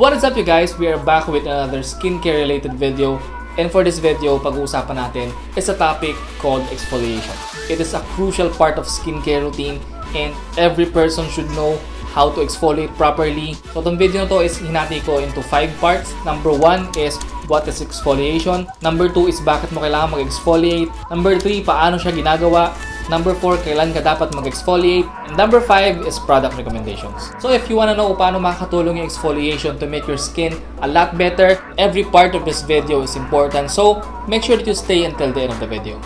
What is up you guys? We are back with another skincare related video. And for this video, pag-uusapan natin is a topic called exfoliation. It is a crucial part of skincare routine and every person should know how to exfoliate properly. So itong video na to is hinati ko into 5 parts. Number 1 is what is exfoliation. Number 2 is bakit mo kailangan mag-exfoliate. Number 3, paano siya ginagawa. Number 4, kailan ka dapat mag-exfoliate. And number 5 is product recommendations. So if you wanna know paano makakatulong yung exfoliation to make your skin a lot better, every part of this video is important. So make sure that you stay until the end of the video.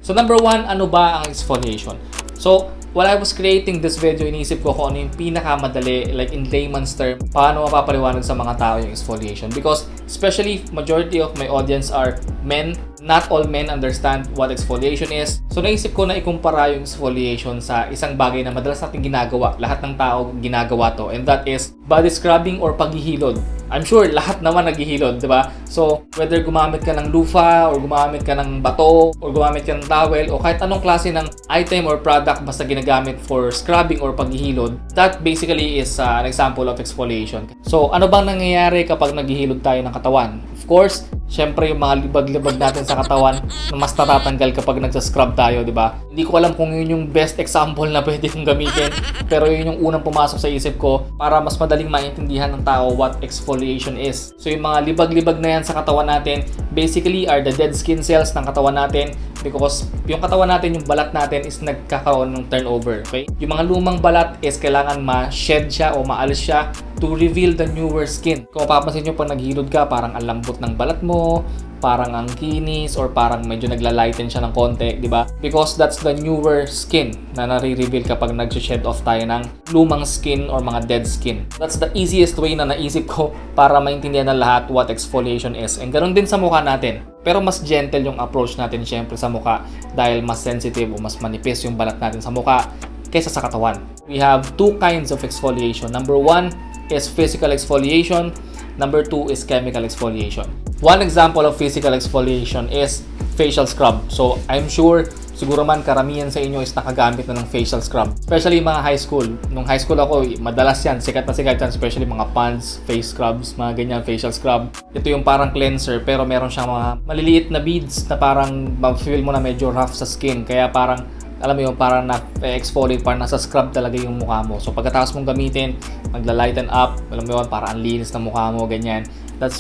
So number 1, ano ba ang exfoliation? So while I was creating this video, iniisip ko kung ano yung pinakamadali, like in layman's term, paano mapapaliwanag sa mga tao yung exfoliation. Because especially majority of my audience are men. Not all men understand what exfoliation is. So naisip ko na ikumpara yung exfoliation sa isang bagay na madalas natin ginagawa. Lahat ng tao ginagawa to. And that is body scrubbing or paghihilod. I'm sure lahat naman naghihilod, di ba? So whether gumamit ka ng loofah or gumamit ka ng bato or gumamit ka ng towel o kahit anong klase ng item or product basta ginagamit for scrubbing or paghihilod, that basically is an example of exfoliation. So ano bang nangyayari kapag naghihilod tayo ng katawan? Of course, syempre yung mga libag-libag natin sa katawan na mas natatanggal kapag nagsascrub tayo, di ba? Hindi ko alam kung yun yung best example na pwede kong gamitin, pero yun yung unang pumasok sa isip ko para mas madaling maintindihan ng tao what exfoliation is. So yung mga libag-libag na yan sa katawan natin basically are the dead skin cells ng katawan natin because yung katawan natin, yung balat natin is nagkakaroon ng turnover, okay? Yung mga lumang balat is kailangan ma-shed siya o maalis siya to reveal the newer skin. Kung mapapansin nyo pag naghilod ka, parang ang lambot ng balat mo, parang ang kinis, or parang medyo nagla-lighten siya ng konti, di ba? Because that's the newer skin na nare-reveal kapag nag-shed off tayo ng lumang skin or mga dead skin. That's the easiest way na naisip ko para maintindihan ng lahat what exfoliation is. And ganoon din sa mukha natin. Pero mas gentle yung approach natin syempre sa mukha dahil mas sensitive o mas manipis yung balat natin sa mukha kaysa sa katawan. We have 2 kinds of exfoliation. Number 1 is physical exfoliation. Number 2 is chemical exfoliation. One example of physical exfoliation is facial scrub. So I'm sure siguro man karamihan sa inyo is nakagamit na ng facial scrub. Especially mga high school. Nung high school ako, madalas yan. Sikat na sikat yan. Especially mga pants, face scrubs, mga ganyan, facial scrub. Ito yung parang cleanser pero meron siyang mga maliliit na beads na parang ma-feel mo na medyo rough sa skin. Kaya parang alam mo yung parang na-exfoliate, parang nasa scrub talaga yung mukha mo. So pagkatapos mong gamitin, magla-lighten up, alam mo yun, parang ang linis ng mukha mo, ganyan. That's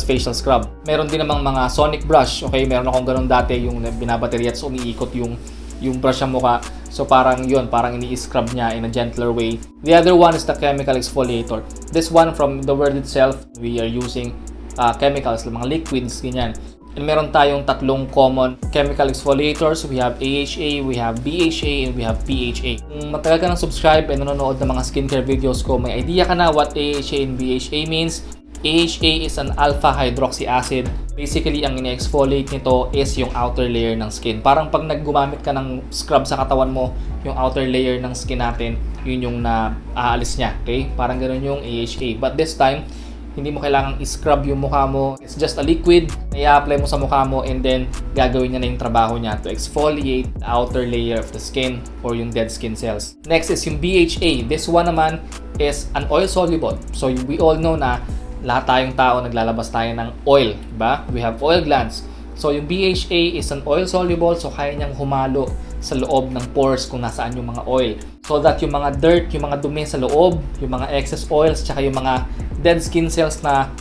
facial scrub. Meron din namang mga sonic brush. Okay, meron akong ganun dati, yung binabaterya at umiikot yung brush ng mukha. So parang yun, parang ini-scrub niya in a gentler way. The other one is the chemical exfoliator. This one, from the word itself, we are using chemicals, mga liquids, ganyan. And meron tayong 3 common chemical exfoliators. We have AHA, we have BHA, and we have PHA. Kung matagal ka nang subscribe and nanonood ng mga skincare videos ko, may idea ka na what AHA and BHA means. AHA is an alpha hydroxy acid. Basically, ang ini-exfoliate nito is yung outer layer ng skin. Parang pag naggumamit ka ng scrub sa katawan mo, yung outer layer ng skin natin, yun yung aalis niya. Okay? Parang ganun yung AHA. But this time, hindi mo kailangang i-scrub yung mukha mo. It's just a liquid na i-apply mo sa mukha mo and then gagawin niya na yung trabaho niya to exfoliate the outer layer of the skin or yung dead skin cells. Next is yung BHA. This one naman is an oil soluble. So we all know na lahat tayong tao naglalabas tayo ng oil, diba? We have oil glands. So yung BHA is an oil soluble, so kaya niyang humalo sa loob ng pores kung nasaan yung mga oil. So that yung mga dirt, yung mga dumi sa loob, yung mga excess oils, tsaka yung mga dead skin cells na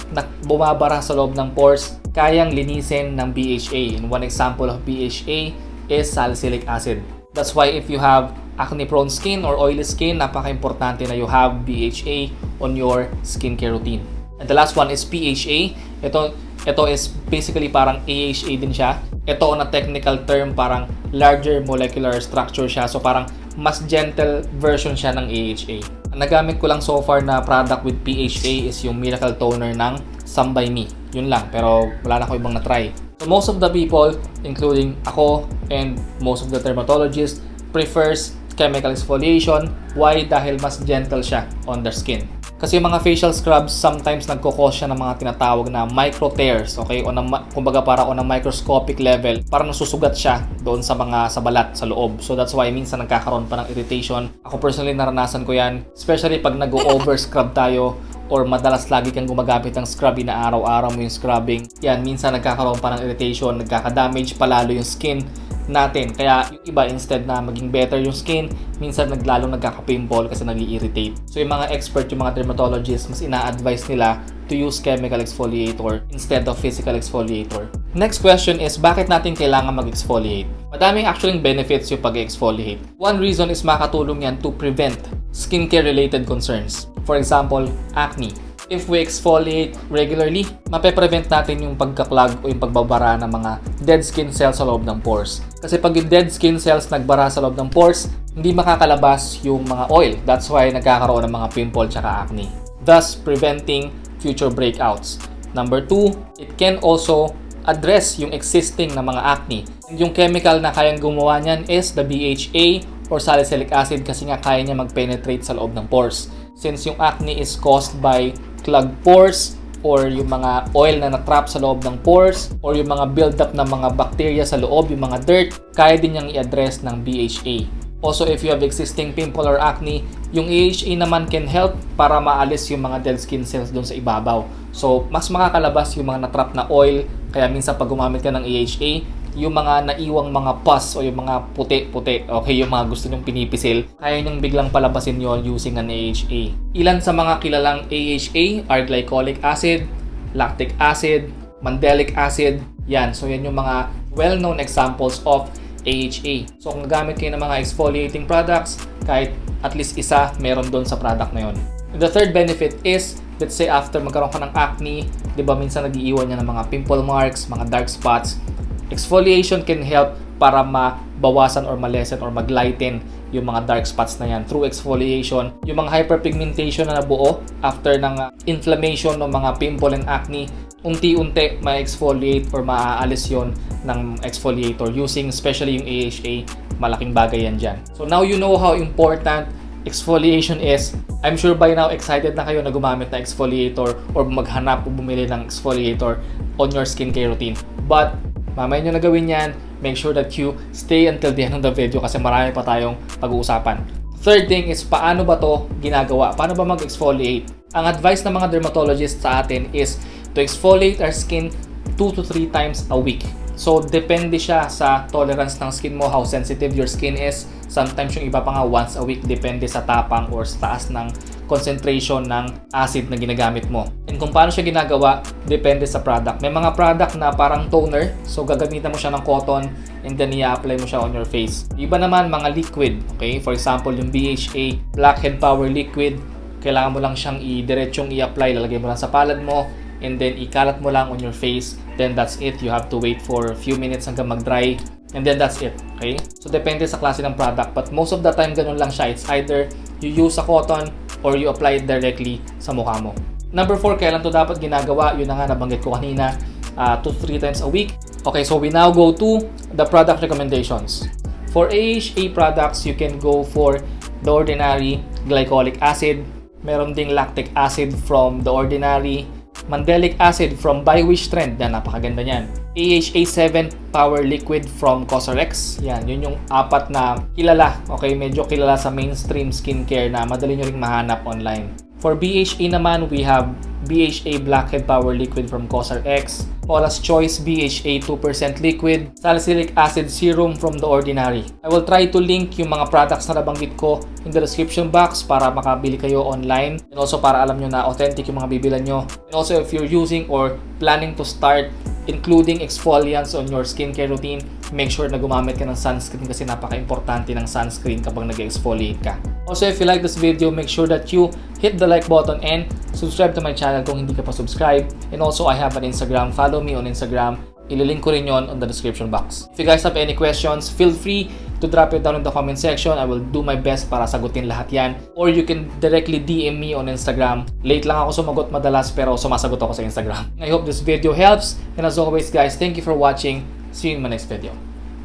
bumabara sa loob ng pores, kayang linisin ng BHA. And one example of BHA is salicylic acid. That's why if you have acne-prone skin or oily skin, napaka-importante na you have BHA on your skincare routine. And the last one is PHA. Ito is basically parang AHA din siya. Ito on a technical term, parang larger molecular structure siya. So parang mas gentle version siya ng AHA. Ang nagamit ko lang so far na product with PHA is yung Miracle Toner ng Some by Me. Yun lang, pero wala na ako ibang na-try. So most of the people, including ako and most of the dermatologists, prefers chemical exfoliation. Why? Dahil mas gentle siya on their skin. Kasi yung mga facial scrubs, sometimes nagkukos siya ng mga tinatawag na micro tears, okay? O kumbaga para on a microscopic level, parang nasusugat siya doon sa balat, sa loob. So that's why minsan nagkakaroon pa ng irritation. Ako personally naranasan ko yan, especially pag nag-over scrub tayo or madalas lagi kang gumagamit ng scrub, inaaraw-araw mo yung scrubbing. Yan, minsan nagkakaroon pa ng irritation, nagkaka-damage palalo yung skin natin. Kaya yung iba, instead na maging better yung skin, minsan lalong nagkaka-pimple kasi nag-i-irritate. So yung mga expert, yung mga dermatologists, mas ina-advise nila to use chemical exfoliator instead of physical exfoliator. Next question is, bakit natin kailangan mag-exfoliate? Madaming actually benefits yung pag-exfoliate. One reason is makatulong yan to prevent skincare-related concerns. For example, acne. If we exfoliate regularly, mape-prevent natin yung pagka-clog o yung pagbabara ng mga dead skin cells sa loob ng pores. Kasi pag yung dead skin cells nagbara sa loob ng pores, hindi makakalabas yung mga oil. That's why nagkakaroon ng mga pimple tsaka acne. Thus, preventing future breakouts. Number 2, it can also address yung existing na mga acne. And yung chemical na kayang gumawa niyan is the BHA or salicylic acid kasi nga kaya niya mag-penetrate sa loob ng pores. Since yung acne is caused by clogged pores or yung mga oil na natrap sa loob ng pores or yung mga build-up ng mga bacteria sa loob, yung mga dirt, kaya din niyang i-address ng BHA. Also, if you have existing pimple or acne, yung AHA naman can help para maalis yung mga dead skin cells doon sa ibabaw. So, mas makakalabas yung mga natrap na oil, kaya minsan pag gumamit ka ng AHA, yung mga naiwang mga pus o yung mga puti-puti, okay, yung mga gusto nyong pinipisil, kaya nyong biglang palabasin yon using an AHA. Ilan sa mga kilalang AHA are glycolic acid, lactic acid, mandelic acid. Yan, so yan yung mga well-known examples of AHA. So kung nagamit kayo ng mga exfoliating products, kahit at least isa meron doon sa product na yon. The third benefit is, let's say after magkaroon ka ng acne, di ba minsan nag-iiwan niya ng mga pimple marks, mga dark spots. Exfoliation can help para mabawasan or malesen or maglighten yung mga dark spots na yan through exfoliation. Yung mga hyperpigmentation na nabuo after ng inflammation ng mga pimple and acne, unti-unti ma-exfoliate or maaalis yon ng exfoliator using especially yung AHA. Malaking bagay yan dyan. So now you know how important exfoliation is. I'm sure by now excited na kayo na gumamit na exfoliator or maghanap o bumili ng exfoliator on your skincare routine. But mamaya nyo na gawin yan, make sure that you stay until the end of the video kasi marami pa tayong pag-uusapan. Third thing is, paano ba to ginagawa? Paano ba mag-exfoliate? Ang advice ng mga dermatologists sa atin is to exfoliate our skin 2 to 3 times a week. So, depende siya sa tolerance ng skin mo, how sensitive your skin is. Sometimes yung iba pa nga once a week, depende sa tapang or sa taas ng concentration ng acid na ginagamit mo. And kung paano siya ginagawa, depende sa product. May mga product na parang toner, so gagamitan mo siya ng cotton and then i-apply mo siya on your face. Iba naman mga liquid, okay? For example, yung BHA Blackhead Power Liquid, kailangan mo lang siyang i-diretsyong i-apply, lalagay mo lang sa palad mo and then ikalat mo lang on your face. Then that's it. You have to wait for a few minutes hanggang mag-dry. And then that's it, okay? So depende sa klase ng product, but most of the time ganun lang siya. It's either you use a cotton or you apply it directly sa mukha mo. Number 4, kailan to dapat ginagawa? Yun na nga, nabanggit ko kanina, 2 to 3 times a week. Okay, so we now go to the product recommendations. For AHA products, you can go for the ordinary glycolic acid. Meron ding lactic acid from the ordinary. Mandelic acid from By Wish Trend. Yan, napakaganda niyan. AHA 7 Power Liquid from Cosrx. Yan, yun yung 4 na kilala. Okay, medyo kilala sa mainstream skincare na madali nyo ring mahanap online. For BHA naman, we have BHA Blackhead Power Liquid from Cosrx, Paula's Choice BHA 2% Liquid, Salicylic Acid Serum from The Ordinary. I will try to link yung mga products na nabanggit ko in the description box para makabili kayo online and also para alam nyo na authentic yung mga bibilan nyo. And also if you're using or planning to start including exfoliants on your skincare routine, make sure na gumamit ka ng sunscreen kasi napaka-importante ng sunscreen kapag nag-exfoliate ka. Also, if you like this video, make sure that you hit the like button and subscribe to my channel kung hindi ka pa subscribe. And also, I have an Instagram. Follow me on Instagram. Ililink ko rin yon on the description box. If you guys have any questions, feel free to drop it down in the comment section. I will do my best para sagutin lahat yan. Or you can directly DM me on Instagram. Late lang ako sumagot madalas pero sumasagot ako sa Instagram. I hope this video helps. And as always guys, thank you for watching. See you in my next video.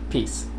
Peace.